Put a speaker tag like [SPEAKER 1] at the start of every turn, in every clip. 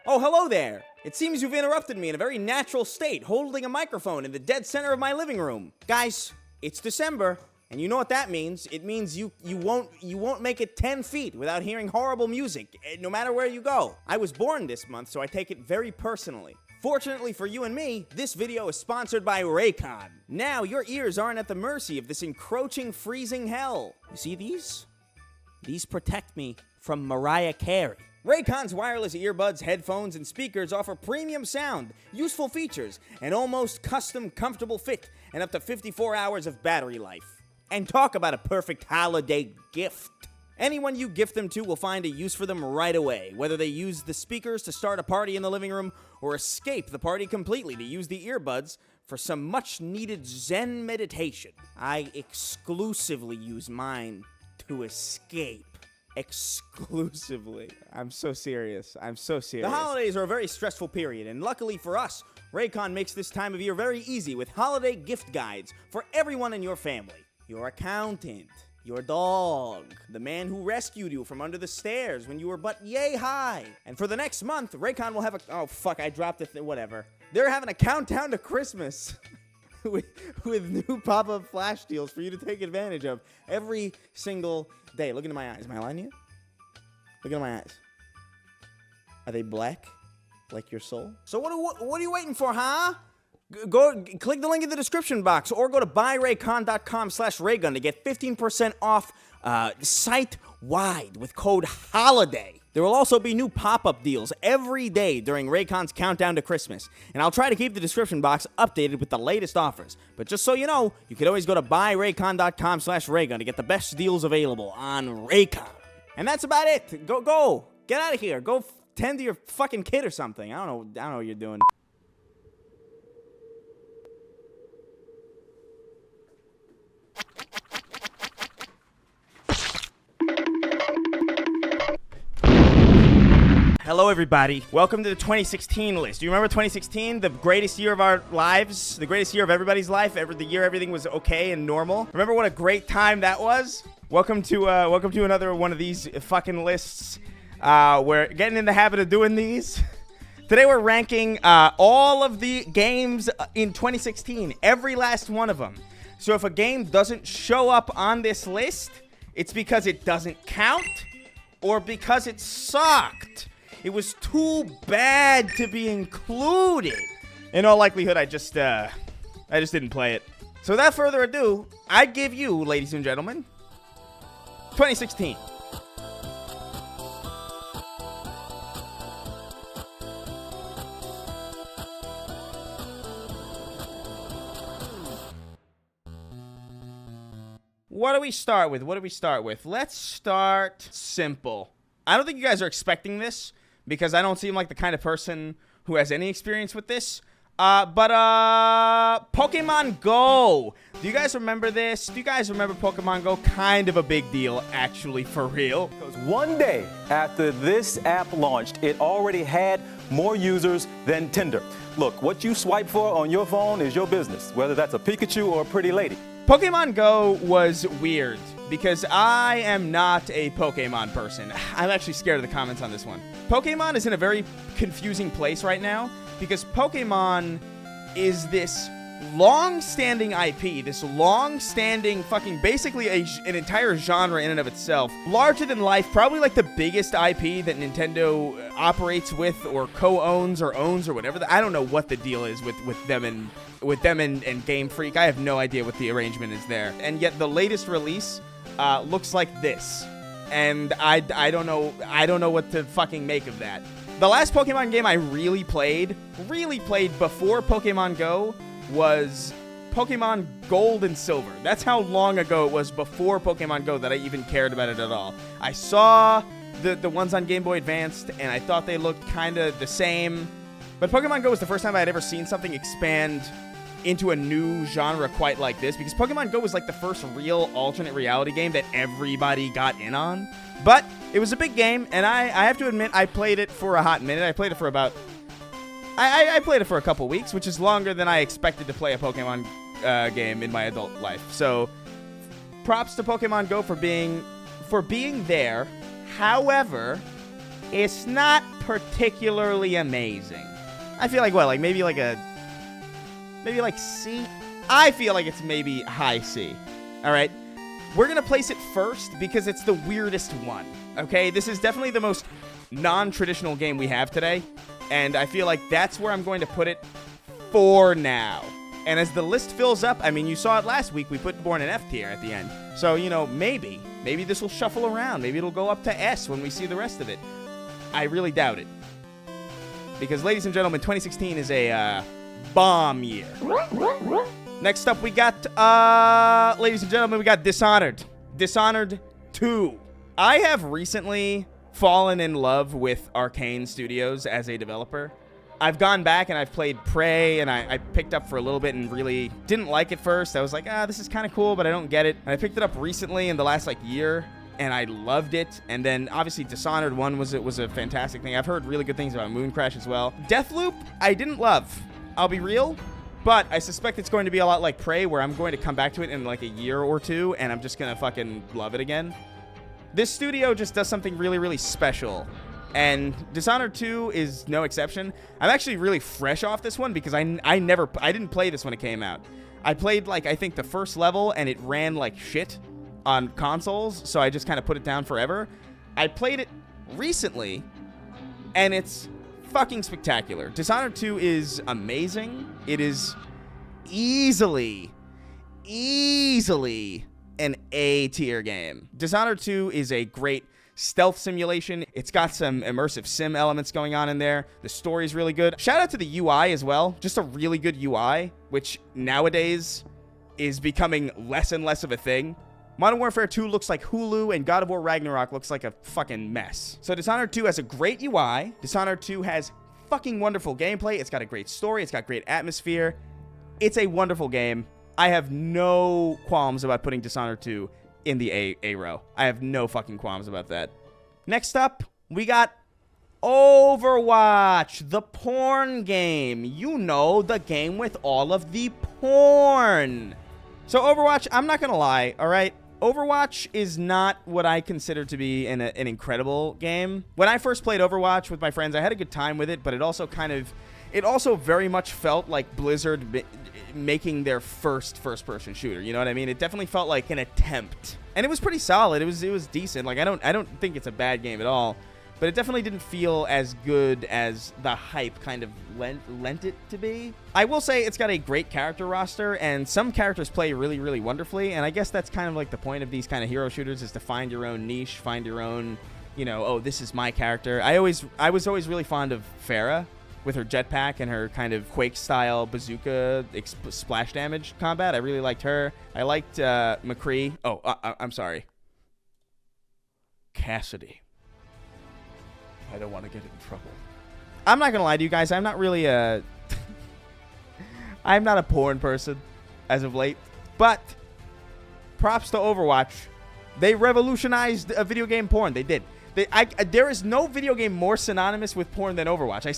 [SPEAKER 1] Oh, hello there. It seems you've interrupted me in a very natural state, holding a microphone in the dead center of my living room. Guys, it's December, and you know what that means. It means you won't make it 10 feet without hearing horrible music, no matter where you go. I was born this month, so I take it very personally. Fortunately for you and me, this video is sponsored by Raycon. Now, your ears aren't at the mercy of this encroaching, freezing hell. You see these? These protect me from Mariah Carey. Raycon's wireless earbuds, headphones, and speakers offer premium sound, useful features, an almost custom, comfortable fit, and up to 54 hours of battery life. And talk about a perfect holiday gift. Anyone you gift them to will find a use for them right away, whether they use the speakers to start a party in the living room or escape the party completely to use the earbuds for some much-needed Zen meditation. I exclusively use mine to escape. Exclusively. I'm so serious. The holidays are a very stressful period, and luckily for us, Raycon makes this time of year very easy with holiday gift guides for everyone in your family. Your accountant, your dog, the man who rescued you from under the stairs when you were but yay high. And for the next month, Raycon will have a... Oh, fuck, I dropped it. Whatever. They're having a countdown to Christmas with new pop-up flash deals for you to take advantage of every single day. Look into my eyes. Am I lying to you? Look into my eyes. Are they black? Like your soul? So what are you waiting for, huh? Go click the link in the description box or go to buyraycon.com/raygun to get 15% off site-wide with code HOLIDAY. There will also be new pop-up deals every day during Raycon's countdown to Christmas, and I'll try to keep the description box updated with the latest offers. But just so you know, you can always go to buyraycon.com/raygun to get the best deals available on Raycon. And that's about it. Go. Get out of here. Go tend to your fucking kid or something. I don't know what you're doing. Hello, everybody. Welcome to the 2016 list. Do you remember 2016? The greatest year of our lives? The greatest year of everybody's life? The year everything was okay and normal? Remember what a great time that was? Welcome to another one of these fucking lists. We're getting in the habit of doing these. Today we're ranking all of the games in 2016. Every last one of them. So if a game doesn't show up on this list, it's because it doesn't count or because it sucked. It was too bad to be included. In all likelihood, I just didn't play it. So without further ado, I give you, ladies and gentlemen, 2016. What do we start with? Let's start simple. I don't think you guys are expecting this, because I don't seem like the kind of person who has any experience with this. But Pokemon Go. Do you guys remember this? Do you guys remember Pokemon Go? Kind of a big deal, actually, for real.
[SPEAKER 2] Because one day after this app launched, it already had more users than Tinder. Look, what you swipe for on your phone is your business, whether that's a Pikachu or a pretty lady.
[SPEAKER 1] Pokemon Go was weird because I am not a Pokemon person. I'm actually scared of the comments on this one. Pokemon is in a very confusing place right now because Pokemon is this long-standing IP, this long-standing fucking basically an entire genre in and of itself. Larger than life, probably like the biggest IP that Nintendo operates with or co-owns or owns or whatever. I don't know what the deal is with them and Game Freak. I have no idea what the arrangement is there. And yet the latest release looks like this. And I don't know what to fucking make of that. The last Pokemon game I really played before Pokemon Go was Pokemon Gold and Silver. That's how long ago it was before Pokemon Go that I even cared about it at all. I saw the ones on Game Boy Advanced, and I thought they looked kind of the same. But Pokemon Go was the first time I had ever seen something expand into a new genre quite like this, because Pokemon Go was like the first real alternate reality game that everybody got in on. But it was a big game, and I have to admit, I played it for a hot minute. I played it for about... I played it for a couple weeks, which is longer than I expected to play a Pokemon game in my adult life. So, props to Pokemon Go for being there. However, it's not particularly amazing. I feel like what? Like maybe like C? I feel like it's maybe high C. All right. We're going to place it first because it's the weirdest one. Okay? This is definitely the most non-traditional game we have today. And I feel like that's where I'm going to put it for now. And as the list fills up, I mean, you saw it last week. We put Born in F tier at the end. So, you know, maybe this will shuffle around. Maybe it'll go up to S when we see the rest of it. I really doubt it. Because, ladies and gentlemen, 2016 is a bomb year. Next up, we got, ladies and gentlemen, we got Dishonored. Dishonored 2. I have recently fallen in love with Arcane Studios as a developer. I've gone back and I've played Prey, and I picked up for a little bit and really didn't like it first. I was like, this is kind of cool, but I don't get it. And I picked it up recently in the last, year, and I loved it. And then, obviously, Dishonored 1 was a fantastic thing. I've heard really good things about Mooncrash as well. Deathloop, I didn't love. I'll be real. But I suspect it's going to be a lot like Prey, where I'm going to come back to it in, a year or two, and I'm just going to fucking love it again. This studio just does something really, really special. And Dishonored 2 is no exception. I'm actually really fresh off this one because I didn't play this when it came out. I played, I think the first level, and it ran like shit on consoles, so I just kind of put it down forever. I played it recently, and it's fucking spectacular. Dishonored 2 is amazing. It is easily an A-tier game. Dishonored 2 is a great stealth simulation. It's got some immersive sim elements going on in there. The story's really good. Shout out to the UI as well. Just a really good UI, which nowadays is becoming less and less of a thing. Modern Warfare 2 looks like Hulu, and God of War Ragnarok looks like a fucking mess. So Dishonored 2 has a great UI. Dishonored 2 has fucking wonderful gameplay. It's got a great story. It's got great atmosphere. It's a wonderful game. I have no qualms about putting Dishonored 2 in the A row. I have no fucking qualms about that. Next up, we got Overwatch, the porn game. You know, the game with all of the porn. So Overwatch, I'm not gonna lie, all right? Overwatch is not what I consider to be an incredible game. When I first played Overwatch with my friends, I had a good time with it, but it also very much felt like Blizzard making their first-person shooter. You know what I mean? It definitely felt like an attempt, and it was pretty solid. It was decent. I don't think it's a bad game at all, but it definitely didn't feel as good as the hype kind of lent it to be. I will say it's got a great character roster, and some characters play really, really wonderfully, and I guess that's kind of like the point of these kind of hero shooters, is to find your own niche, find your own, oh, this is my character. I was always really fond of Pharah, with her jetpack and her kind of Quake-style bazooka splash damage combat. I really liked her. I liked McCree. Oh, I'm sorry. Cassidy. I don't want to get in trouble. I'm not going to lie to you guys. I'm not really I'm not a porn person as of late. But props to Overwatch. They revolutionized a video game porn. They did. There is no video game more synonymous with porn than Overwatch. I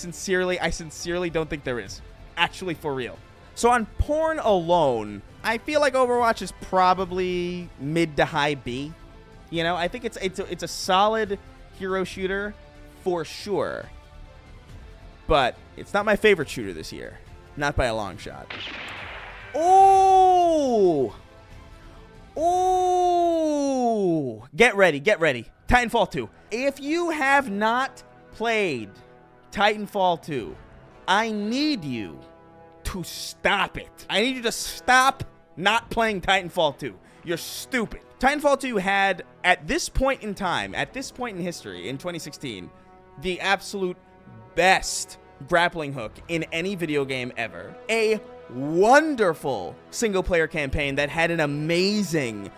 [SPEAKER 1] sincerely don't think there is. Actually, for real. So on porn alone, I feel like Overwatch is probably mid to high B. I think it's a solid hero shooter for sure. But it's not my favorite shooter this year. Not by a long shot. Ooh! Ooh! Get ready. Titanfall 2. If you have not played Titanfall 2, I need you to stop it. I need you to stop not playing Titanfall 2. You're stupid. Titanfall 2 had, at this point in time, at this point in history, in 2016, the absolute best grappling hook in any video game ever. A wonderful single-player campaign that had an amazing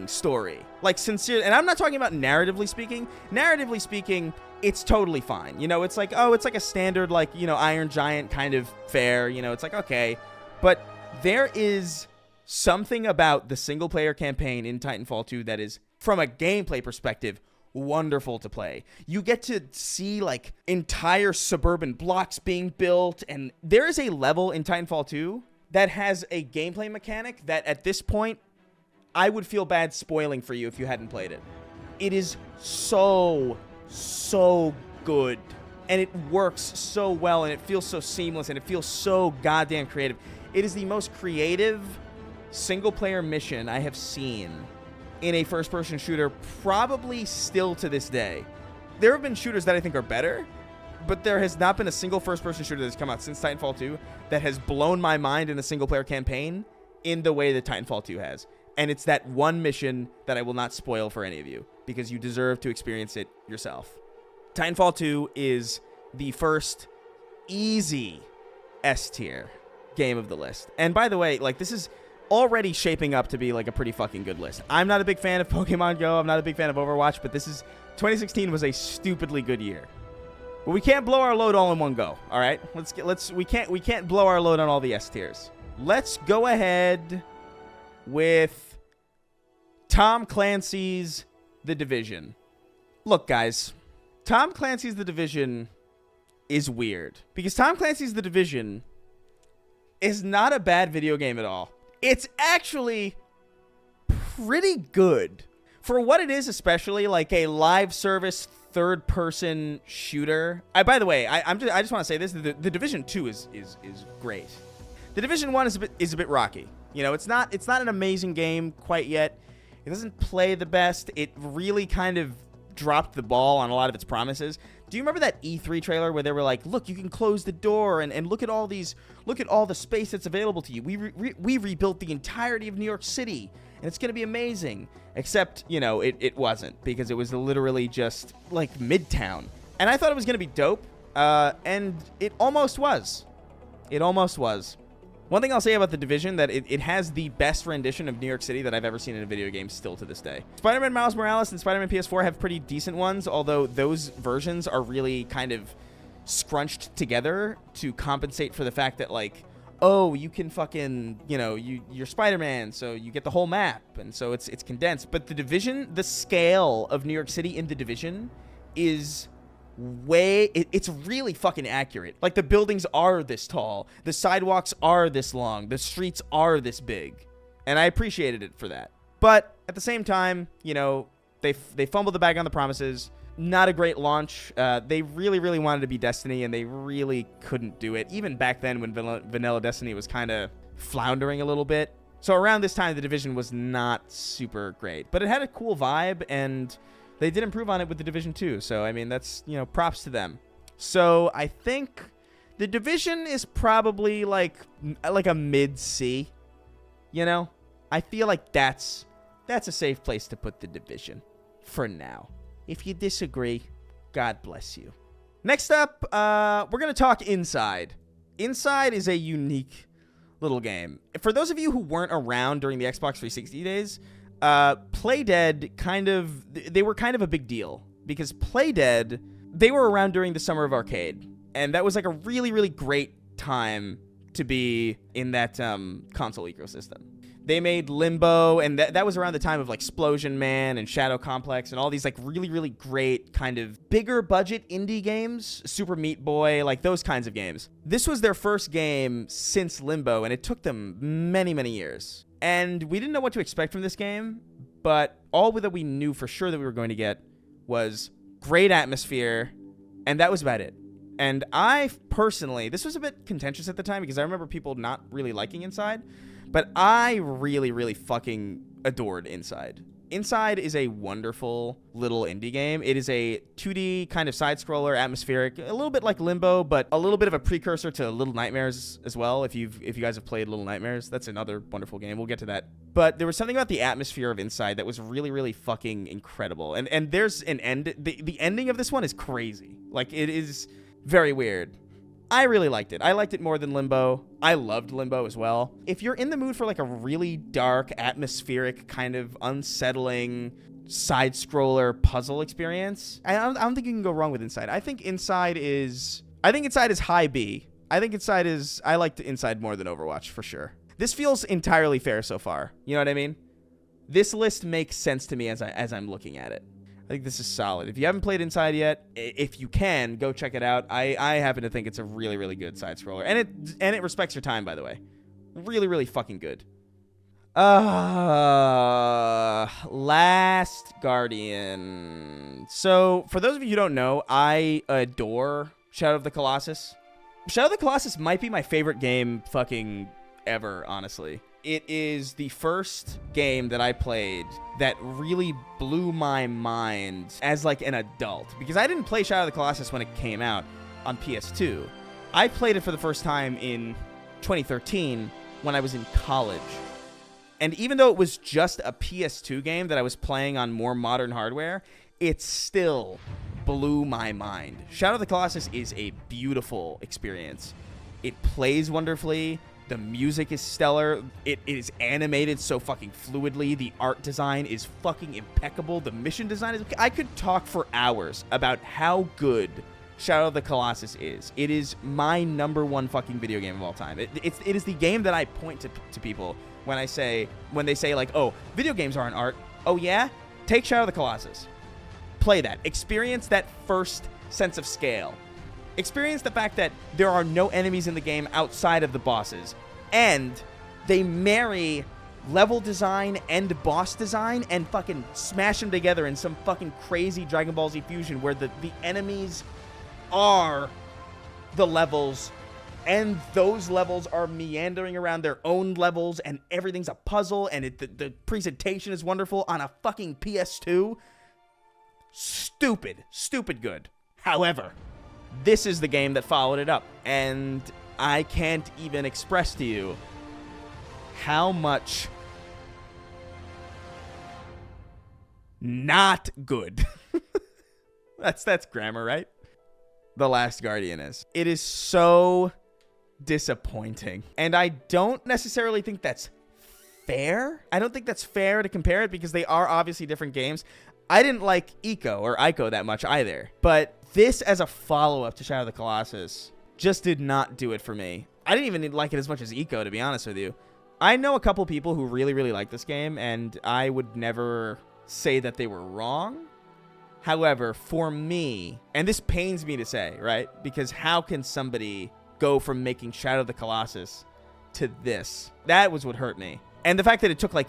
[SPEAKER 1] story. Sincere, and I'm not talking about narratively speaking. Narratively speaking, it's totally fine. It's like, oh, it's like a standard, Iron Giant kind of fare. It's like, okay. But there is something about the single-player campaign in Titanfall 2 that is, from a gameplay perspective, wonderful to play. You get to see, entire suburban blocks being built, and there is a level in Titanfall 2 that has a gameplay mechanic that, at this point, I would feel bad spoiling for you if you hadn't played it. It is so good. And it works so well, and it feels so seamless, and it feels so goddamn creative. It is the most creative single-player mission I have seen in a first-person shooter, probably still to this day. There have been shooters that I think are better, but there has not been a single first-person shooter that's come out since Titanfall 2 that has blown my mind in a single-player campaign in the way that Titanfall 2 has. And it's that one mission that I will not spoil for any of you, because you deserve to experience it yourself. Titanfall 2 is the first easy S-tier game of the list. And by the way, like, this is already shaping up to be like a pretty fucking good list. I'm not a big fan of Pokemon Go. I'm not a big fan of Overwatch, but 2016 was a stupidly good year. But we can't blow our load all in one go. All right, we can't blow our load on all the S tiers. Let's go ahead with Tom Clancy's The Division. Look, guys, Tom Clancy's The Division is weird because Tom Clancy's The Division is not a bad video game at all. It's actually pretty good for what it is, especially like a live service third-person shooter. By the way, I just want to say this: the Division 2 is great. The Division 1 is a bit rocky. You know, it's not an amazing game quite yet. It doesn't play the best. It really kind of dropped the ball on a lot of its promises. Do you remember that E3 trailer where they were like, look, you can close the door and look at all the space that's available to you. We rebuilt the entirety of New York City and it's going to be amazing. Except, you know, it wasn't, because it was literally just like Midtown. And I thought it was going to be dope. And it almost was. It almost was. One thing I'll say about The Division, that it has the best rendition of New York City that I've ever seen in a video game still to this day. Spider-Man Miles Morales and Spider-Man PS4 have pretty decent ones, although those versions are really kind of scrunched together to compensate for the fact that, like, oh, you can fucking, you know, you're Spider-Man, so you get the whole map, and so it's condensed. But The Division, the scale of New York City in The Division is it's really fucking accurate. Like, the buildings are this tall, the sidewalks are this long, the streets are this big, and I appreciated it for that. But at the same time, you know, they fumbled the bag on the promises. Not a great launch. They really wanted to be Destiny, and they really couldn't do it, even back then when Vanilla Destiny was kind of floundering a little bit. So around this time, The Division was not super great, but it had a cool vibe, and they did improve on it with The Division 2. So, I mean, that's, you know, props to them. So I think The Division is probably like a mid-C, you know? I feel like that's a safe place to put The Division for now. If you disagree, God bless you. Next up, we're going to talk Inside. Inside is a unique little game. For those of you who weren't around during the Xbox 360 days, Playdead they were kind of a big deal, because Playdead, they were around during the Summer of Arcade, and that was like a really great time to be in that console ecosystem. They made Limbo, and that was around the time of like Splosion Man and Shadow Complex and all these like really great kind of bigger budget indie games, Super Meat Boy, like those kinds of games. This was their first game since Limbo, and it took them many years. And we didn't know what to expect from this game, but all that we knew for sure that we were going to get was great atmosphere, and that was about it. And I personally, this was a bit contentious at the time, because I remember people not really liking Inside, but I really fucking adored Inside. Inside is a wonderful little indie game. It is a 2D kind of side-scroller, atmospheric, a little bit like Limbo, but a little bit of a precursor to Little Nightmares as well. If you guys have played Little Nightmares, that's another wonderful game. We'll get to that. But there was something about the atmosphere of Inside that was really fucking incredible. And there's an end. The ending of this one is crazy. Like, it is very weird. I really liked it. I liked it more than Limbo. I loved Limbo as well. If you're in the mood for like a really dark, atmospheric, kind of unsettling side-scroller puzzle experience, I don't think you can go wrong with Inside. I think Inside is high B. I liked Inside more than Overwatch for sure. This feels entirely fair so far. You know what I mean? This list makes sense to me as I'm looking at it. I think this is solid. If you haven't played Inside yet, if you can, go check it out. I happen to think it's a really good side-scroller. And it respects your time, by the way. Really fucking good. Last Guardian. So, for those of you who don't know, I adore Shadow of the Colossus. Shadow of the Colossus might be my favorite game fucking ever, honestly. It is the first game that I played that really blew my mind as like an adult, because I didn't play Shadow of the Colossus when it came out on PS2. I played it for the first time in 2013 when I was in college. And even though it was just a PS2 game that I was playing on more modern hardware, it still blew my mind. Shadow of the Colossus is a beautiful experience. It plays wonderfully. The music is stellar. It is animated so fucking fluidly. The art design is fucking impeccable. The mission design is... I could talk for hours about how good Shadow of the Colossus is. It is my number one fucking video game of all time. It is the game that I point to people when they say like, oh, video games are an art. Oh yeah? Take Shadow of the Colossus. Play that. Experience that first sense of scale. Experience the fact that there are no enemies in the game outside of the bosses. And they marry level design and boss design and fucking smash them together in some fucking crazy Dragon Ball Z fusion where the enemies are the levels, and those levels are meandering around their own levels, and everything's a puzzle, and the presentation is wonderful on a fucking PS2. Stupid good. However, this is the game that followed it up, and I can't even express to you how much not good. That's grammar, right? The Last Guardian is. It is so disappointing. And I don't necessarily think that's fair. I don't think that's fair to compare it because they are obviously different games. I didn't like Ico that much either. But this as a follow-up to Shadow of the Colossus just did not do it for me. I didn't even like it as much as Ico, to be honest with you. I know a couple people who really, really like this game, and I would never say that they were wrong. However, for me, and this pains me to say, right? Because how can somebody go from making Shadow of the Colossus to this? That was what hurt me. And the fact that it took like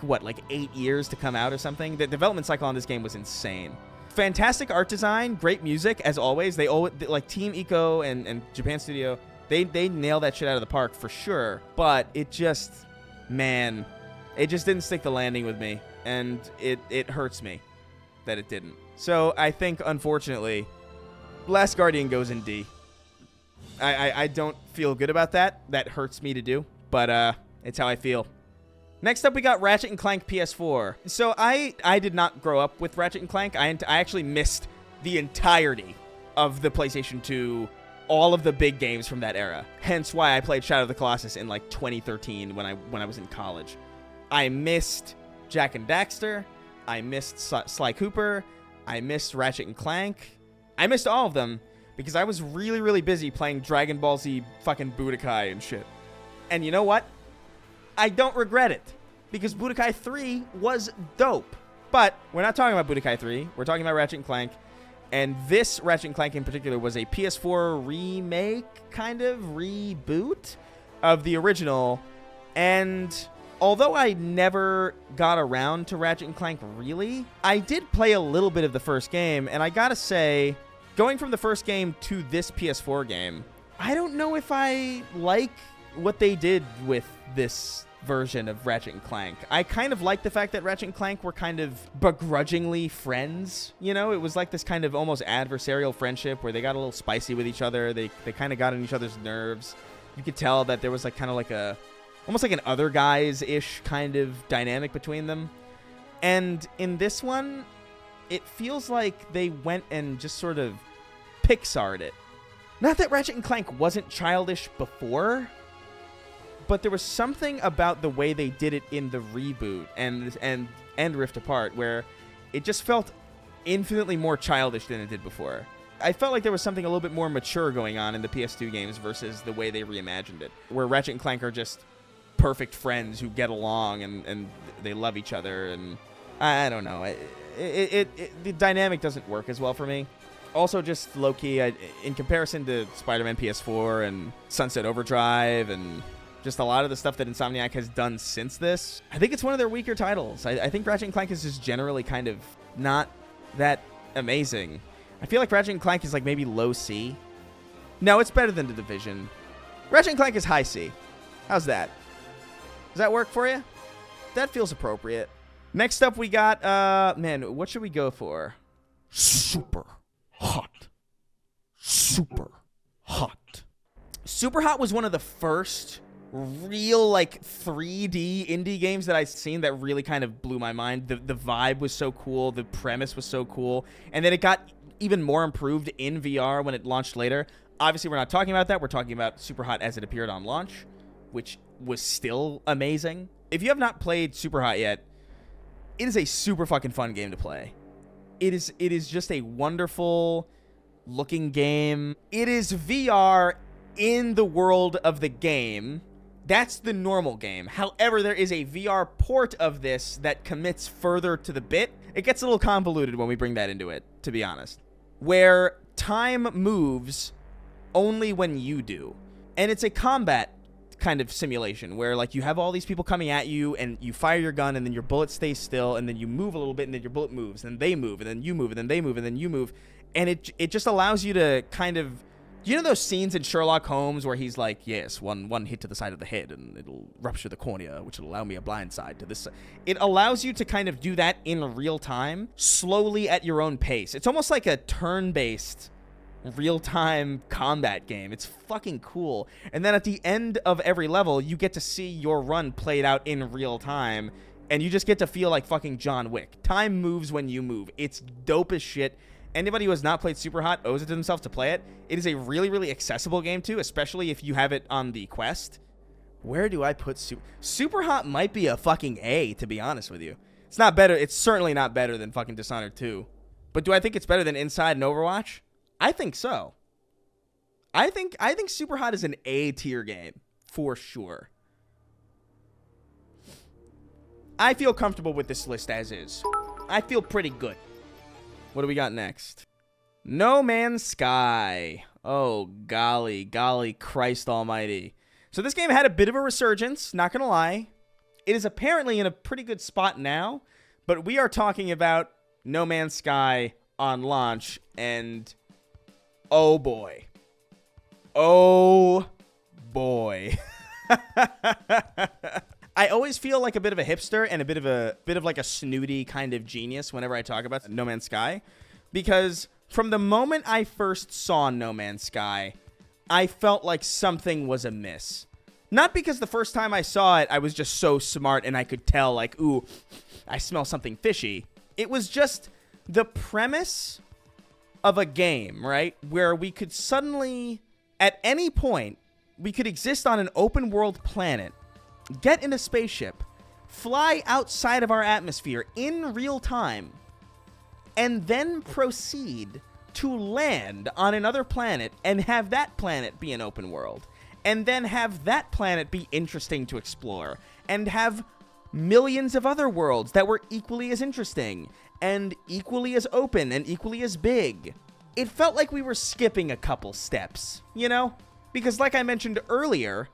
[SPEAKER 1] 8 years to come out or something. The development cycle on this game was insane. Fantastic art design, great music as always. They always, like Team Ico and Japan Studio, they nail that shit out of the park for sure. But it just, man, it just didn't stick the landing with me, and it hurts me that it didn't. So I think, unfortunately, Last Guardian goes in D. I don't feel good about that. That hurts me to do, but it's how I feel. Next up, we got Ratchet & Clank PS4. So I did not grow up with Ratchet & Clank. I actually missed the entirety of the PlayStation 2, all of the big games from that era. Hence why I played Shadow of the Colossus in like 2013 when I was in college. I missed Jak and Daxter. I missed Sly Cooper. I missed Ratchet & Clank. I missed all of them because I was really, really busy playing Dragon Ball Z fucking Budokai and shit. And you know what? I don't regret it because Budokai 3 was dope. But we're not talking about Budokai 3. We're talking about Ratchet & Clank. And this Ratchet & Clank in particular was a PS4 remake, kind of reboot of the original. And although I never got around to Ratchet & Clank really, I did play a little bit of the first game. And I gotta say, going from the first game to this PS4 game, I don't know if I like what they did with this version of Ratchet & Clank. I kind of like the fact that Ratchet & Clank were kind of begrudgingly friends. You know, it was like this kind of almost adversarial friendship where they got a little spicy with each other. They kind of got on each other's nerves. You could tell that there was like kind of like almost like an other guys-ish kind of dynamic between them. And in this one, it feels like they went and just sort of Pixar'd it. Not that Ratchet & Clank wasn't childish before, but there was something about the way they did it in the reboot and Rift Apart where it just felt infinitely more childish than it did before. I felt like there was something a little bit more mature going on in the PS2 games versus the way they reimagined it, where Ratchet & Clank are just perfect friends who get along and they love each other, and I don't know. The dynamic doesn't work as well for me. Also, just low-key, in comparison to Spider-Man PS4 and Sunset Overdrive and just a lot of the stuff that Insomniac has done since this. I think it's one of their weaker titles. I think Ratchet & Clank is just generally kind of not that amazing. I feel like Ratchet & Clank is like maybe low C. No, it's better than The Division. Ratchet & Clank is high C. How's that? Does that work for you? That feels appropriate. Next up, we got, man, what should we go for? Super hot. Super hot. Super Hot was one of the first real, like, 3D indie games that I've seen that really kind of blew my mind. The vibe was so cool. The premise was so cool. And then it got even more improved in VR when it launched later. Obviously, we're not talking about that. We're talking about Super Hot as it appeared on launch, which was still amazing. If you have not played Super Hot yet, it is a super fucking fun game to play. It is just a wonderful looking game. It is VR in the world of the game. That's the normal game. However, there is a VR port of this that commits further to the bit. It gets a little convoluted when we bring that into it, to be honest. Where time moves only when you do. And it's a combat kind of simulation where, like, you have all these people coming at you and you fire your gun and then your bullet stays still and then you move a little bit and then your bullet moves and they move and then you move and then they move and then you move. And it just allows you to kind of, you know those scenes in Sherlock Holmes where he's like, yes, one hit to the side of the head and it'll rupture the cornea, which will allow me a blind side to this side. It allows you to kind of do that in real time, slowly at your own pace. It's almost like a turn-based real-time combat game. It's fucking cool. And then at the end of every level, you get to see your run played out in real time, and you just get to feel like fucking John Wick. Time moves when you move. It's dope as shit. Anybody who has not played Super Hot owes it to themselves to play it. It is a really, really accessible game, too, especially if you have it on the Quest. Where do I put Super Hot might be a fucking A, to be honest with you. It's not better. It's certainly not better than fucking Dishonored 2. But do I think it's better than Inside and Overwatch? I think so. I think Super Hot is an A-tier game, for sure. I feel comfortable with this list as is. I feel pretty good. What do we got next? No Man's Sky. Oh, golly Christ almighty. So this game had a bit of a resurgence, not gonna lie. It is apparently in a pretty good spot now, but we are talking about No Man's Sky on launch, and oh boy. Oh boy. I always feel like a bit of a hipster and a bit of like a snooty kind of genius whenever I talk about No Man's Sky, because from the moment I first saw No Man's Sky, I felt like something was amiss. Not because the first time I saw it, I was just so smart and I could tell, like, ooh, I smell something fishy. It was just the premise of a game, right? Where we could suddenly, at any point, we could exist on an open world planet, get in a spaceship, fly outside of our atmosphere in real time, and then proceed to land on another planet and have that planet be an open world, and then have that planet be interesting to explore, and have millions of other worlds that were equally as interesting, and equally as open, and equally as big. It felt like we were skipping a couple steps, you know? Because like I mentioned earlier,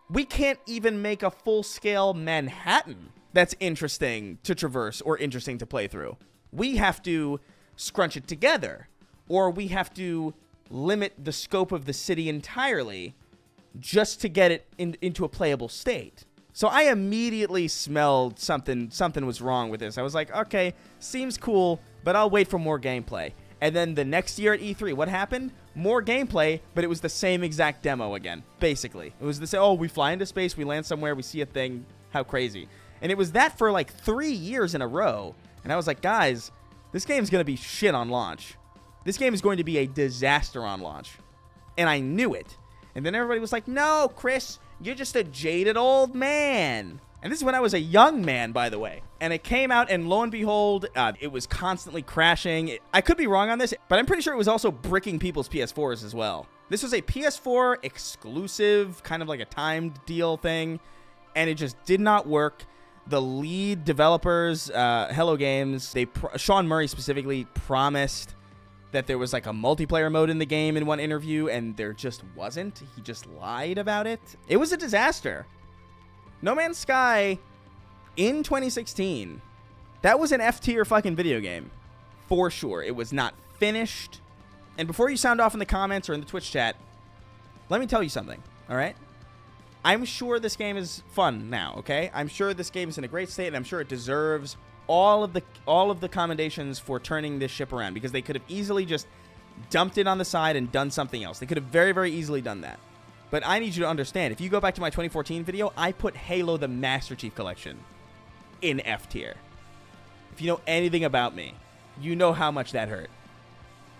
[SPEAKER 1] we can't even make a full-scale Manhattan that's interesting to traverse or interesting to play through. We have to scrunch it together, or we have to limit the scope of the city entirely just to get it into a playable state. So I immediately smelled something was wrong with this. I was like, okay, seems cool, but I'll wait for more gameplay. And then the next year at E3, what happened? More gameplay, but it was the same exact demo again, basically. It was the same, oh, we fly into space, we land somewhere, we see a thing, how crazy. And it was that for like 3 years in a row. And I was like, guys, this game's going to be shit on launch. This game is going to be a disaster on launch. And I knew it. And then everybody was like, no, Chris, you're just a jaded old man. And this is when I was a young man, by the way. And it came out, and lo and behold, it was constantly crashing. I could be wrong on this, but I'm pretty sure it was also bricking people's PS4s as well. This was a PS4 exclusive, kind of like a timed deal thing, and it just did not work. The lead developers, Hello Games, Sean Murray specifically, promised that there was like a multiplayer mode in the game in one interview, and there just wasn't. He just lied about it. It was a disaster. No Man's Sky in 2016, that was an F tier fucking video game. For sure. It was not finished. And before you sound off in the comments or in the Twitch chat, let me tell you something, all right? I'm sure this game is fun now, okay? I'm sure this game is in a great state, and I'm sure it deserves all of the commendations for turning this ship around, because they could have easily just dumped it on the side and done something else. They could have very, very easily done that. But I need you to understand, if you go back to my 2014 video, I put Halo the Master Chief Collection in F tier. If you know anything about me, you know how much that hurt.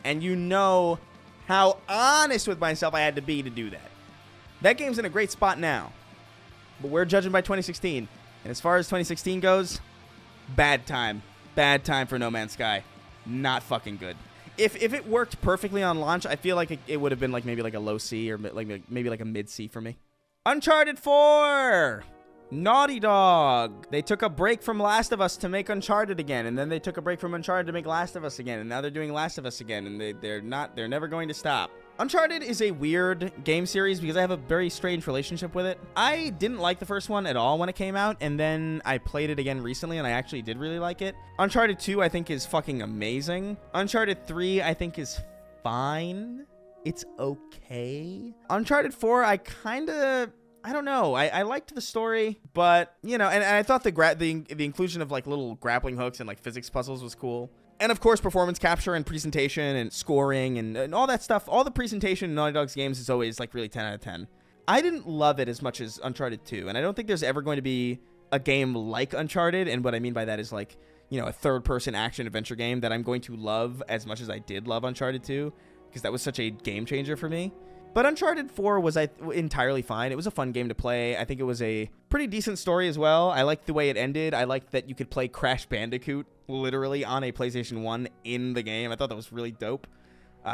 [SPEAKER 1] And you know how honest with myself I had to be to do that. That game's in a great spot now. But we're judging by 2016. And as far as 2016 goes, bad time. Bad time for No Man's Sky. Not fucking good. If it worked perfectly on launch, I feel like it would have been like maybe like a low C or maybe like a mid C for me. Uncharted 4! Naughty Dog. They took a break from Last of Us to make Uncharted again, and then they took a break from Uncharted to make Last of Us again, and now they're doing Last of Us again, and they're never going to stop. Uncharted is a weird game series because I have a very strange relationship with it. I didn't like the first one at all when it came out, and then I played it again recently, and I actually did really like it. Uncharted 2, I think, is fucking amazing. Uncharted 3, I think, is fine. It's okay. Uncharted 4, I don't know. I liked the story, but, you know, and I thought the inclusion of, like, little grappling hooks and, like, physics puzzles was cool. And, of course, performance capture and presentation and scoring and all that stuff. All the presentation in Naughty Dog's games is always, like, really 10 out of 10. I didn't love it as much as Uncharted 2, and I don't think there's ever going to be a game like Uncharted, and what I mean by that is, like, you know, a third-person action-adventure game that I'm going to love as much as I did love Uncharted 2, because that was such a game-changer for me. But Uncharted 4 was entirely fine. It was a fun game to play. I think it was a pretty decent story as well. I liked the way it ended. I liked that you could play Crash Bandicoot literally on a PlayStation 1 in the game. I thought that was really dope.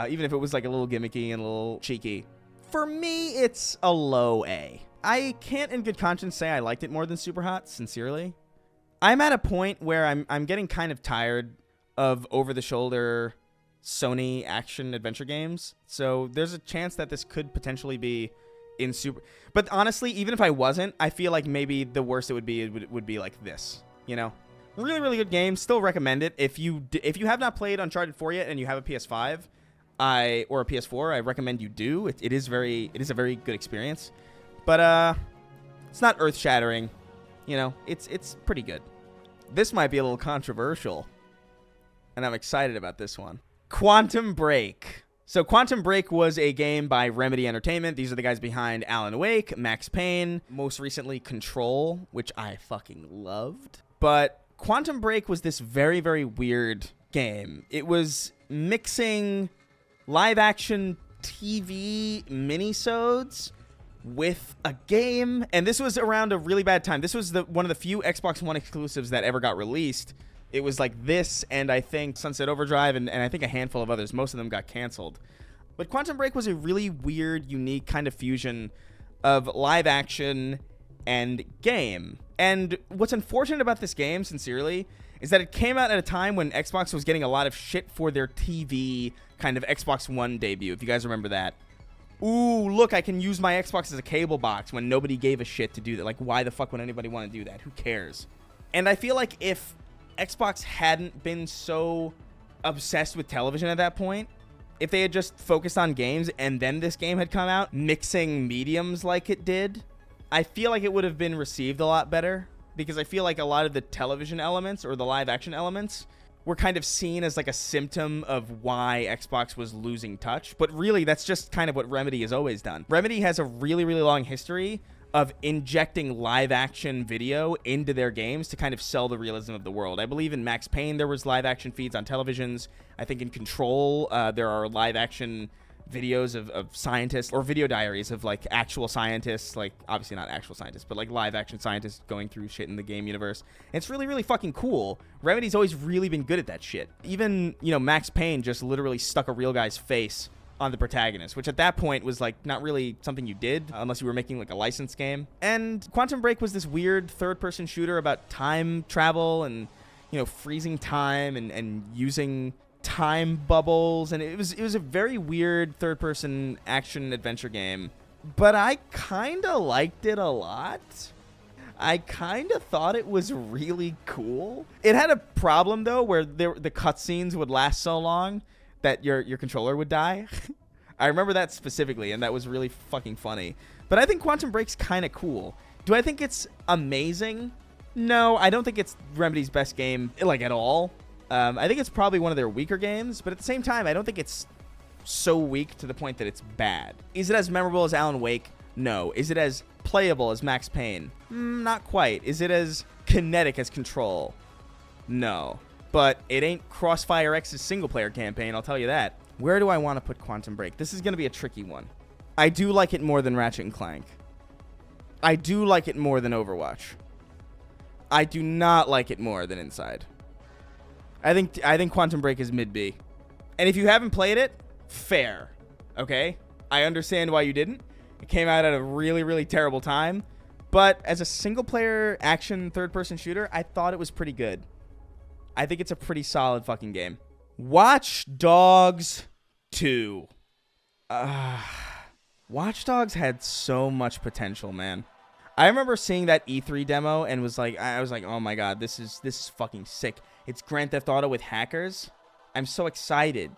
[SPEAKER 1] Even if it was like a little gimmicky and a little cheeky. For me, it's a low A. I can't in good conscience say I liked it more than Superhot, sincerely. I'm at a point where I'm getting kind of tired of over-the-shoulder Sony action adventure games, so there's a chance that this could potentially be in Super. But honestly, even if I wasn't, I feel like maybe the worst it would be like this, you know. Really, really good game. Still recommend it. If you have not played Uncharted 4 yet and you have a PS5 or a PS4, I recommend you do. It is a very good experience, but it's not earth shattering, you know. It's pretty good. This might be a little controversial, and I'm excited about this one. Quantum Break. So Quantum Break was a game by Remedy Entertainment. These are the guys behind Alan Wake, Max Payne, most recently Control, which I fucking loved. But Quantum Break was this very, very weird game. It was mixing live-action TV minisodes with a game, and this was around a really bad time. This was one of the few Xbox One exclusives that ever got released. It was like this, and I think Sunset Overdrive, and I think a handful of others. Most of them got canceled. But Quantum Break was a really weird, unique kind of fusion of live action and game. And what's unfortunate about this game, sincerely, is that it came out at a time when Xbox was getting a lot of shit for their TV kind of Xbox One debut, if you guys remember that. Ooh, look, I can use my Xbox as a cable box, when nobody gave a shit to do that. Like, why the fuck would anybody want to do that? Who cares? And I feel like if Xbox hadn't been so obsessed with television at that point, if they had just focused on games and then this game had come out mixing mediums like it did, I feel like it would have been received a lot better, because I feel like a lot of the television elements or the live action elements were kind of seen as like a symptom of why Xbox was losing touch. But really, that's just kind of what Remedy has always done. Remedy has a really, really long history of injecting live action video into their games to kind of sell the realism of the world. I believe in Max Payne there was live action feeds on televisions. I think in Control there are live action videos of scientists, or video diaries of like actual scientists, like obviously not actual scientists, but like live action scientists going through shit in the game universe. And it's really, really fucking cool. Remedy's always really been good at that shit. Even, you know, Max Payne just literally stuck a real guy's face on the protagonist, which at that point was like not really something you did unless you were making like a licensed game. And Quantum Break was this weird third-person shooter about time travel and, you know, freezing time and using time bubbles, and it was a very weird third-person action adventure game, but I kind of liked it a lot. I kind of thought it was really cool. It had a problem, though, where the cutscenes would last so long that your controller would die. I remember that specifically, and that was really fucking funny. But I think Quantum Break's kind of cool. Do I think it's amazing? No, I don't think it's Remedy's best game, like, at all. I think it's probably one of their weaker games, but at the same time, I don't think it's so weak to the point that it's bad. Is it as memorable as Alan Wake? No. Is it as playable as Max Payne? Not quite. Is it as kinetic as Control? No. But it ain't Crossfire X's single-player campaign, I'll tell you that. Where do I want to put Quantum Break? This is going to be a tricky one. I do like it more than Ratchet & Clank. I do like it more than Overwatch. I do not like it more than Inside. I think Quantum Break is mid-B. And if you haven't played it, fair. Okay? I understand why you didn't. It came out at a really, really terrible time. But as a single-player action third-person shooter, I thought it was pretty good. I think it's a pretty solid fucking game. Watch Dogs 2. Watch Dogs had so much potential, man. I remember seeing that E3 demo and I was like, oh my god, this is fucking sick. It's Grand Theft Auto with hackers. I'm so excited.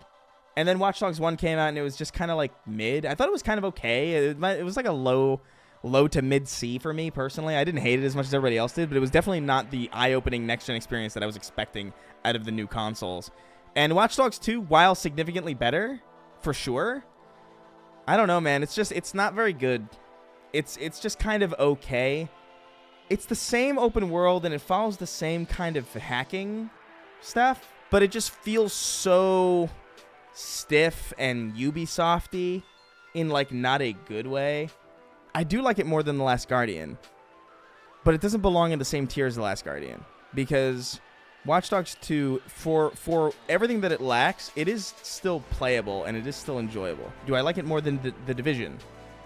[SPEAKER 1] And then Watch Dogs 1 came out and it was just kind of like mid. I thought it was kind of okay. It was like a low to mid C for me personally. I didn't hate it as much as everybody else did, but it was definitely not the eye-opening next-gen experience that I was expecting out of the new consoles. And Watch Dogs 2, while significantly better, for sure, I don't know, man. It's not very good. It's just kind of okay. It's the same open world and it follows the same kind of hacking stuff, but it just feels so stiff and Ubisoft-y in like not a good way. I do like it more than The Last Guardian, but it doesn't belong in the same tier as The Last Guardian because Watch Dogs 2, for everything that it lacks, it is still playable and it is still enjoyable. Do I like it more than The Division?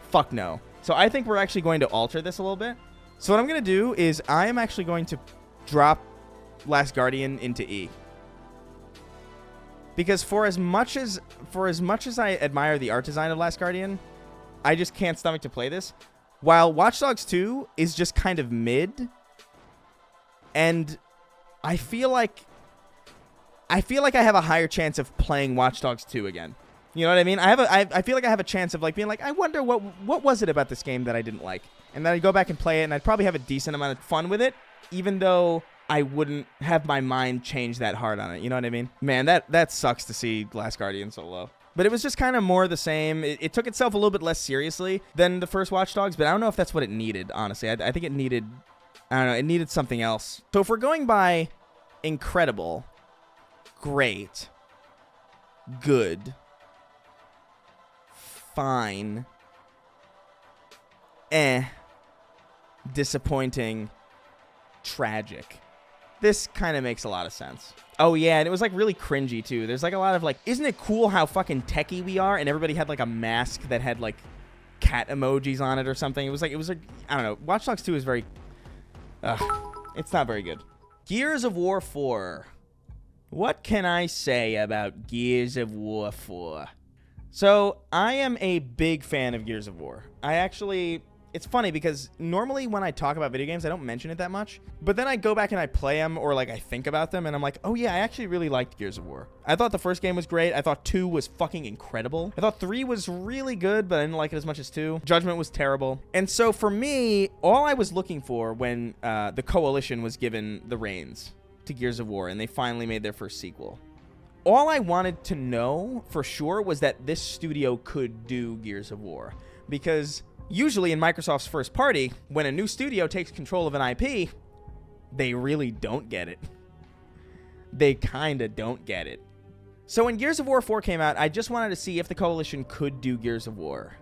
[SPEAKER 1] Fuck no. So I think we're actually going to alter this a little bit. So what I'm going to do is I am actually going to drop Last Guardian into E. Because for as much as I admire the art design of Last Guardian, I just can't stomach to play this. While Watch Dogs 2 is just kind of mid, and I feel like I have a higher chance of playing Watch Dogs 2 again. You know what I mean? I feel like I have a chance of like being like, I wonder what was it about this game that I didn't like, and then I'd go back and play it, and I'd probably have a decent amount of fun with it, even though I wouldn't have my mind change that hard on it. You know what I mean? Man, that sucks to see Last Guardian so low. But it was just kind of more of the same. It took itself a little bit less seriously than the first Watch Dogs, but I don't know if that's what it needed, honestly. I think it needed, I don't know, it needed something else. So if we're going by incredible, great, good, fine, disappointing, tragic, this kind of makes a lot of sense. Oh yeah, and it was like really cringy too. There's like a lot of like, isn't it cool how fucking techie we are? And everybody had like a mask that had like cat emojis on it or something. It was like I don't know. Watch Dogs 2 is very, it's not very good. Gears of War 4. What can I say about Gears of War 4? So I am a big fan of Gears of War. It's funny because normally when I talk about video games, I don't mention it that much. But then I go back and I play them or like I think about them and I'm like, oh yeah, I actually really liked Gears of War. I thought the first game was great. I thought 2 was fucking incredible. I thought 3 was really good, but I didn't like it as much as 2. Judgment was terrible. And so for me, all I was looking for when the Coalition was given the reins to Gears of War and they finally made their first sequel, all I wanted to know for sure was that this studio could do Gears of War. Because usually in Microsoft's first party, when a new studio takes control of an IP, they really don't get it. They kind of don't get it. So when Gears of War 4 came out, I just wanted to see if the Coalition could do Gears of War.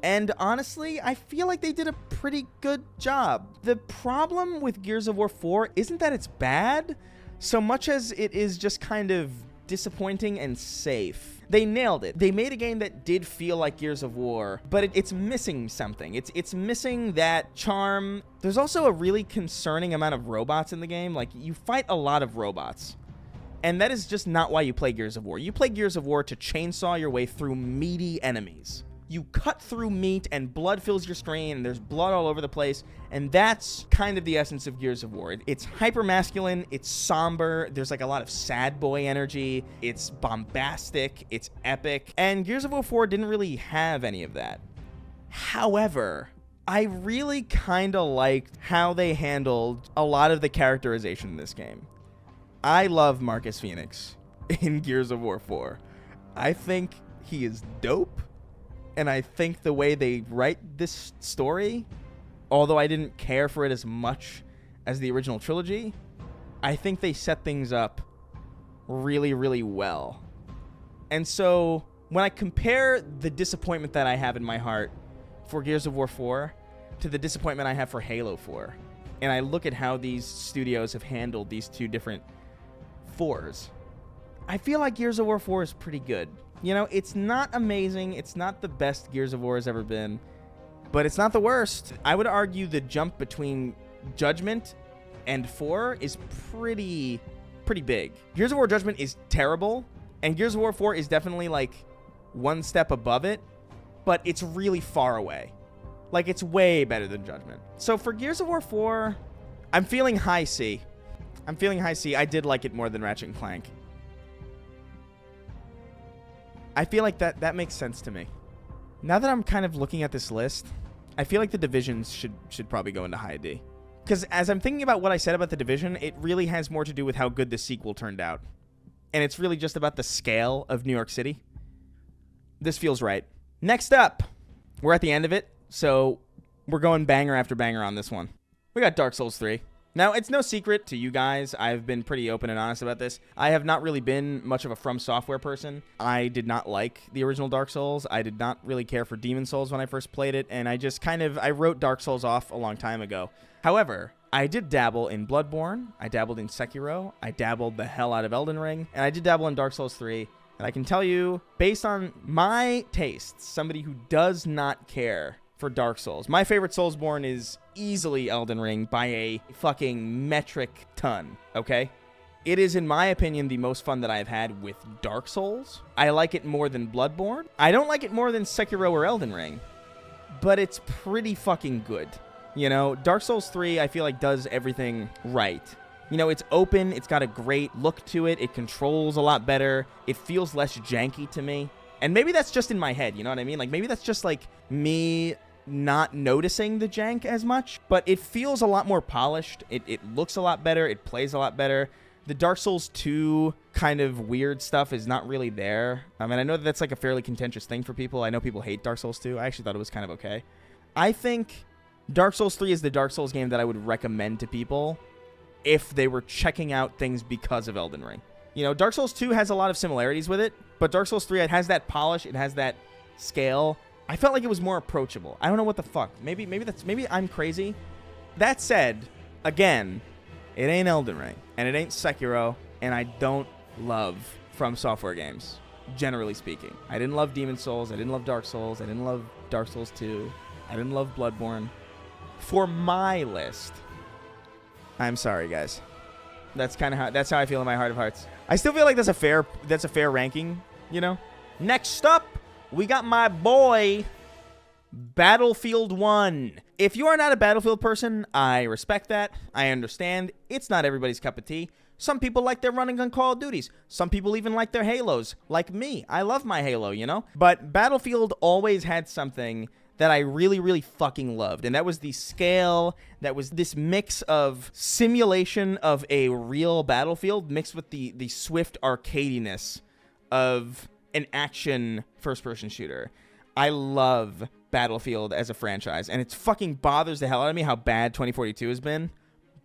[SPEAKER 1] And honestly, I feel like they did a pretty good job. The problem with Gears of War 4 isn't that it's bad, so much as it is just kind of disappointing and safe. They nailed it. They made a game that did feel like Gears of War, but it's missing something. It's missing that charm. There's also a really concerning amount of robots in the game. Like, you fight a lot of robots. And that is just not why you play Gears of War. You play Gears of War to chainsaw your way through meaty enemies. You cut through meat and blood fills your screen and there's blood all over the place. And that's kind of the essence of Gears of War. It's hyper masculine. It's somber. There's like a lot of sad boy energy. It's bombastic. It's epic. And Gears of War 4 didn't really have any of that. However, I really kind of liked how they handled a lot of the characterization in this game. I love Marcus Phoenix in Gears of War 4. I think he is dope. And I think the way they write this story, although I didn't care for it as much as the original trilogy, I think they set things up really, really well. And so when I compare the disappointment that I have in my heart for Gears of War 4 to the disappointment I have for Halo 4, and I look at how these studios have handled these two different 4s, I feel like Gears of War 4 is pretty good. You know, it's not amazing. It's not the best Gears of War has ever been, but it's not the worst. I would argue the jump between Judgment and 4 is pretty big. Gears of War Judgment is terrible, and Gears of War 4 is definitely like one step above it, but it's really far away. Like, it's way better than Judgment. So for Gears of War 4, I'm feeling high C. I did like it more than Ratchet & Clank. I feel like that makes sense to me. Now that I'm kind of looking at this list, I feel like The Divisions should probably go into high D. Because as I'm thinking about what I said about The Division, it really has more to do with how good the sequel turned out. And it's really just about the scale of New York City. This feels right. Next up, we're at the end of it, so we're going banger after banger on this one. We got Dark Souls 3. Now, it's no secret to you guys, I've been pretty open and honest about this. I have not really been much of a From Software person. I did not like the original Dark Souls. I did not really care for Demon Souls when I first played it, and I wrote Dark Souls off a long time ago. However, I did dabble in Bloodborne, I dabbled in Sekiro, I dabbled the hell out of Elden Ring, and I did dabble in Dark Souls 3. And I can tell you, based on my tastes, somebody who does not care for Dark Souls, my favorite Soulsborne is easily Elden Ring by a fucking metric ton, okay? It is, in my opinion, the most fun that I've had with Dark Souls. I like it more than Bloodborne. I don't like it more than Sekiro or Elden Ring, but it's pretty fucking good. You know, Dark Souls 3, I feel like, does everything right. You know, it's open, it's got a great look to it, it controls a lot better, it feels less janky to me. And maybe that's just in my head, you know what I mean? Like, maybe that's just, like, me not noticing the jank as much, but it feels a lot more polished. It looks a lot better. It plays a lot better. The Dark Souls 2 kind of weird stuff is not really there. I mean, I know that's like a fairly contentious thing for people. I know people hate Dark Souls 2. I actually thought it was kind of okay. I think Dark Souls 3 is the Dark Souls game that I would recommend to people if they were checking out things because of Elden Ring. You know, Dark Souls 2 has a lot of similarities with it, but Dark Souls 3, it has that polish, it has that scale. I felt like it was more approachable. I don't know what the fuck. Maybe I'm crazy. That said, again, it ain't Elden Ring, and it ain't Sekiro, and I don't love From Software games, generally speaking. I didn't love Demon Souls, I didn't love Dark Souls, I didn't love Dark Souls 2, I didn't love Bloodborne. For my list, I'm sorry, guys. That's how I feel in my heart of hearts. I still feel like that's a fair ranking, you know? Next up, we got my boy, Battlefield 1. If you are not a Battlefield person, I respect that. I understand. It's not everybody's cup of tea. Some people like their running gun Call of Duties. Some people even like their Halos. Like me. I love my Halo, you know? But Battlefield always had something that I really, really fucking loved. And that was the scale. That was this mix of simulation of a real battlefield mixed with the swift arcadiness of an action first-person shooter. I love Battlefield as a franchise, and it fucking bothers the hell out of me how bad 2042 has been.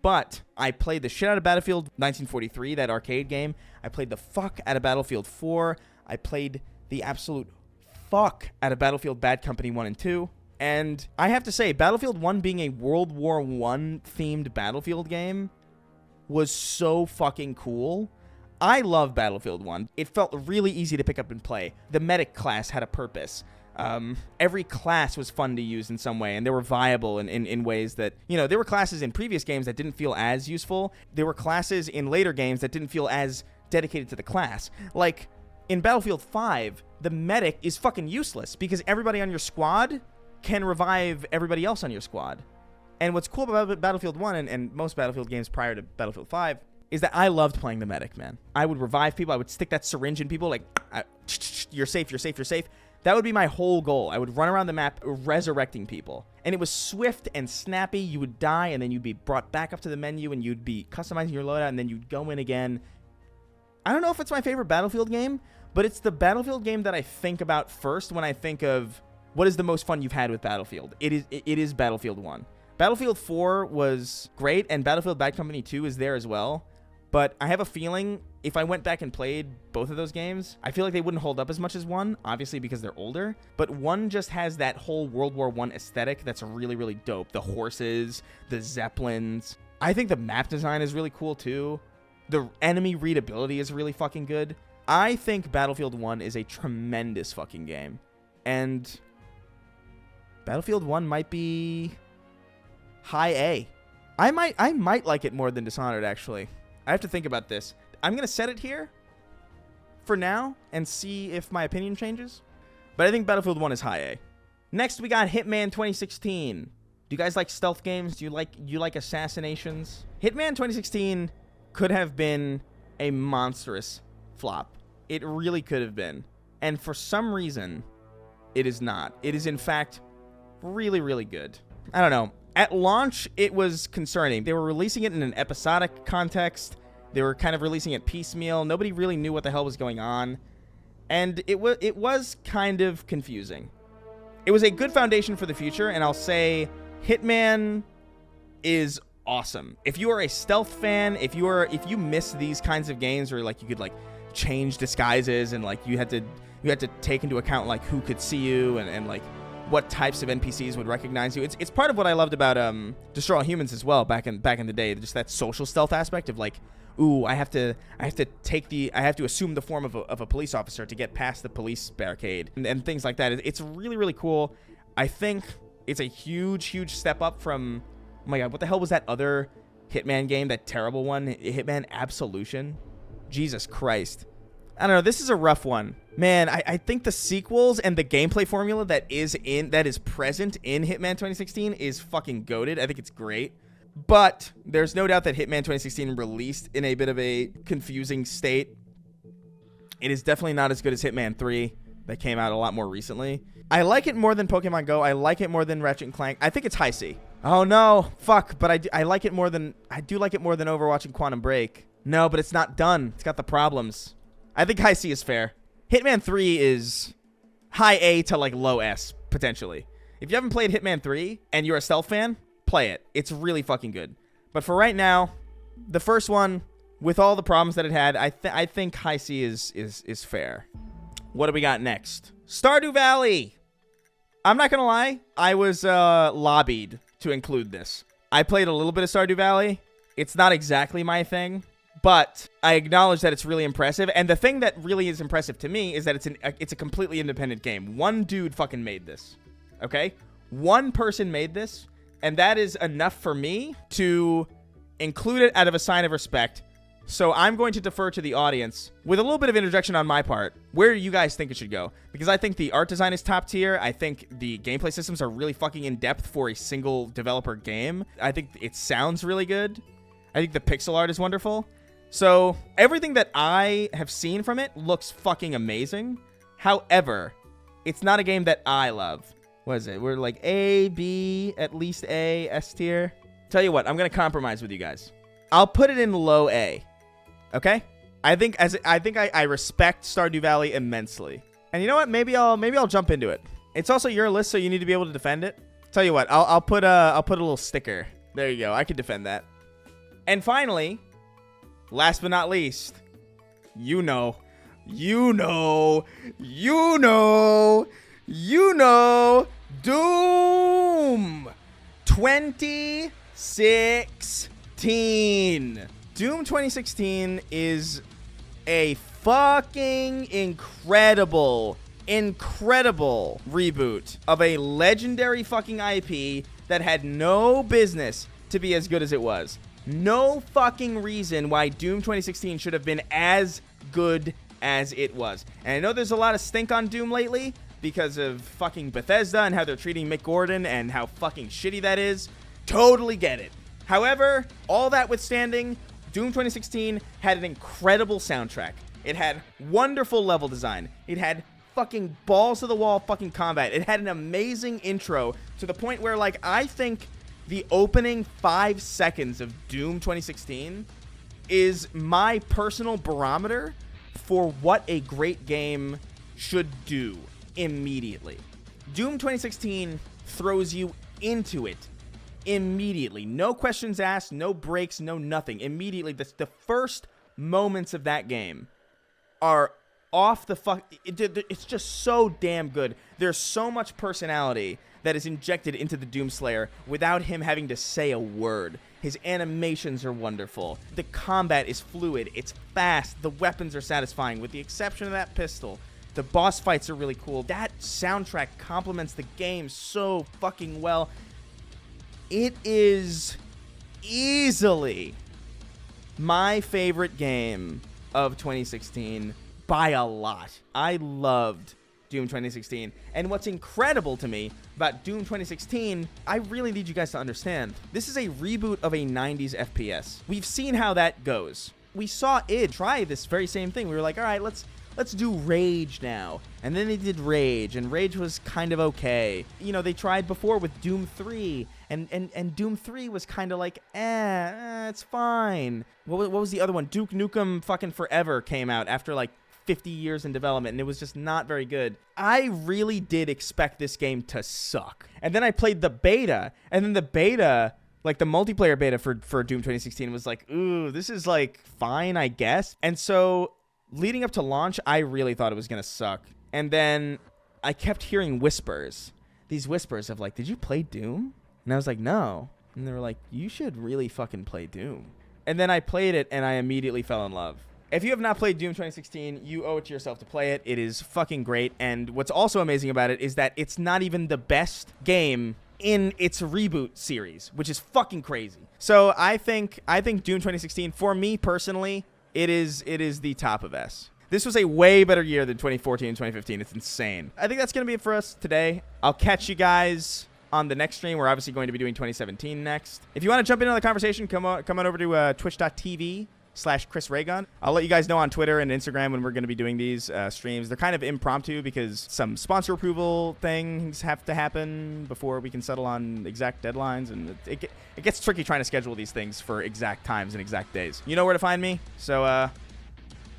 [SPEAKER 1] But I played the shit out of Battlefield 1943, that arcade game. I played the fuck out of Battlefield 4. I played the absolute fuck out of Battlefield Bad Company 1 and 2. And I have to say, Battlefield 1 being a World War I themed Battlefield game was so fucking cool. I love Battlefield 1. It felt really easy to pick up and play. The medic class had a purpose. Every class was fun to use in some way, and they were viable in ways that, you know, there were classes in previous games that didn't feel as useful. There were classes in later games that didn't feel as dedicated to the class. Like, In Battlefield 5, the medic is fucking useless because everybody on your squad can revive everybody else on your squad. And what's cool about Battlefield 1 and most Battlefield games prior to Battlefield 5 is that I loved playing the medic, man. I would revive people. I would stick that syringe in people like, you're safe, you're safe, you're safe. That would be my whole goal. I would run around the map resurrecting people. And it was swift and snappy. You would die, and then you'd be brought back up to the menu, and you'd be customizing your loadout, and then you'd go in again. I don't know if it's my favorite Battlefield game, but it's the Battlefield game that I think about first when I think of what is the most fun you've had with Battlefield. It is Battlefield 1. Battlefield 4 was great, and Battlefield Bad Company 2 is there as well. But I have a feeling if I went back and played both of those games, I feel like they wouldn't hold up as much as 1, obviously because they're older. But 1 just has that whole World War I aesthetic that's really, really dope. The horses, the Zeppelins. I think the map design is really cool too. The enemy readability is really fucking good. I think Battlefield 1 is a tremendous fucking game. And Battlefield 1 might be high A. I might like it more than Dishonored, actually. I have to think about this. I'm going to set it here for now and see if my opinion changes. But I think Battlefield 1 is high A. Next, we got Hitman 2016. Do you guys like stealth games? Do you like assassinations? Hitman 2016 could have been a monstrous flop. It really could have been. And for some reason, it is not. It is, in fact, really, really good. I don't know. At launch, it was concerning. They were releasing it in an episodic context. They were kind of releasing it piecemeal. Nobody really knew what the hell was going on. And it was kind of confusing. It was a good foundation for the future, and I'll say Hitman is awesome. If you are a stealth fan, if you miss these kinds of games where like you could like change disguises and like you had to take into account like who could see you and like what types of NPCs would recognize you. It's part of what I loved about Destroy All Humans as well back in the day. Just that social stealth aspect of like, ooh, I have to assume the form of a police officer to get past the police barricade and things like that. It's really, really cool. I think it's a huge step up from, oh my god, what the hell was that other Hitman game, that terrible one, Hitman Absolution? Jesus Christ. I don't know, this is a rough one. Man, I think the sequels and the gameplay formula that is present in Hitman 2016 is fucking goated. I think it's great. But there's no doubt that Hitman 2016 released in a bit of a confusing state. It is definitely not as good as Hitman 3 that came out a lot more recently. I like it more than Pokemon Go. I like it more than Ratchet & Clank. I think it's high C. Oh no, fuck, but I like it more than Overwatch and Quantum Break. No, but it's not done. It's got the problems. I think high C is fair. Hitman 3 is high A to like low S, potentially. If you haven't played Hitman 3 and you're a stealth fan, play it. It's really fucking good. But for right now, the first one, with all the problems that it had, I think high C is fair. What do we got next? Stardew Valley. I'm not going to lie. I was lobbied to include this. I played a little bit of Stardew Valley. It's not exactly my thing. But I acknowledge that it's really impressive. And the thing that really is impressive to me is that it's a completely independent game. One dude fucking made this. Okay? One person made this. And that is enough for me to include it out of a sign of respect. So I'm going to defer to the audience with a little bit of interjection on my part. Where do you guys think it should go? Because I think the art design is top tier. I think the gameplay systems are really fucking in depth for a single developer game. I think it sounds really good. I think the pixel art is wonderful. So everything that I have seen from it looks fucking amazing. However, it's not a game that I love. What is it? We're like A, B, at least A, S tier. Tell you what, I'm going to compromise with you guys. I'll put it in low A. Okay? I think I respect Stardew Valley immensely. And you know what? Maybe I'll jump into it. It's also your list, so you need to be able to defend it. Tell you what, I'll put a little sticker. There you go. I can defend that. And finally, last but not least, you know, Doom 2016. Doom 2016 is a fucking incredible reboot of a legendary fucking IP that had no business to be as good as it was. No fucking reason why Doom 2016 should have been as good as it was. And I know there's a lot of stink on Doom lately because of fucking Bethesda and how they're treating Mick Gordon and how fucking shitty that is. Totally get it. However, all that withstanding, Doom 2016 had an incredible soundtrack. It had wonderful level design. It had fucking balls to the wall fucking combat. It had an amazing intro to the point where, like, I think the opening 5 seconds of Doom 2016 is my personal barometer for what a great game should do immediately. Doom 2016 throws you into it immediately. No questions asked, no breaks, no nothing. Immediately, the first moments of that game are off the fuck. It's just so damn good. There's so much personality that is injected into the Doomslayer without him having to say a word. His animations are wonderful. The combat is fluid. It's fast. The weapons are satisfying, with the exception of that pistol. The boss fights are really cool. That soundtrack complements the game so fucking well. It is easily my favorite game of 2016 by a lot. I loved Doom 2016. And what's incredible to me about Doom 2016, I really need you guys to understand, this is a reboot of a 90s FPS. We've seen how that goes. We saw id try this very same thing. We were like, all right, let's do Rage now. And then they did Rage, and Rage was kind of okay. You know, they tried before with Doom 3, and Doom 3 was kind of like, it's fine. What was the other one? Duke Nukem fucking Forever came out after like 50 years in development, and it was just not very good. I really did expect this game to suck. And then I played the beta, and then the beta, like the multiplayer beta for Doom 2016 was like, ooh, this is like fine, I guess. And so leading up to launch, I really thought it was going to suck. And then I kept hearing whispers. These whispers of like, did you play Doom? And I was like, no. And they were like, you should really fucking play Doom. And then I played it, and I immediately fell in love. If you have not played Doom 2016, you owe it to yourself to play it. It is fucking great. And what's also amazing about it is that it's not even the best game in its reboot series, which is fucking crazy. So I think Doom 2016, for me personally, it is the top of S. This was a way better year than 2014 and 2015. It's insane. I think that's going to be it for us today. I'll catch you guys on the next stream. We're obviously going to be doing 2017 next. If you want to jump into the conversation, come on over to twitch.tv/Chris Raygun. I'll let you guys know on Twitter and Instagram when we're going to be doing these streams. They're kind of impromptu because some sponsor approval things have to happen before we can settle on exact deadlines, and it gets tricky trying to schedule these things for exact times and exact days. You know where to find me, so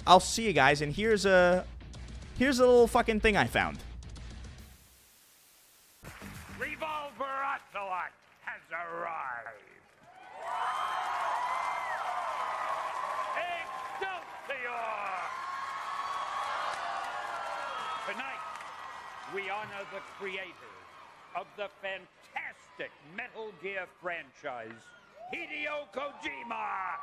[SPEAKER 1] I'll see you guys. And here's a little fucking thing I found.
[SPEAKER 3] Revolver Ocelot has arrived. Excelsior! Tonight, we honor the creators of the fantastic Metal Gear franchise, Hideo Kojima.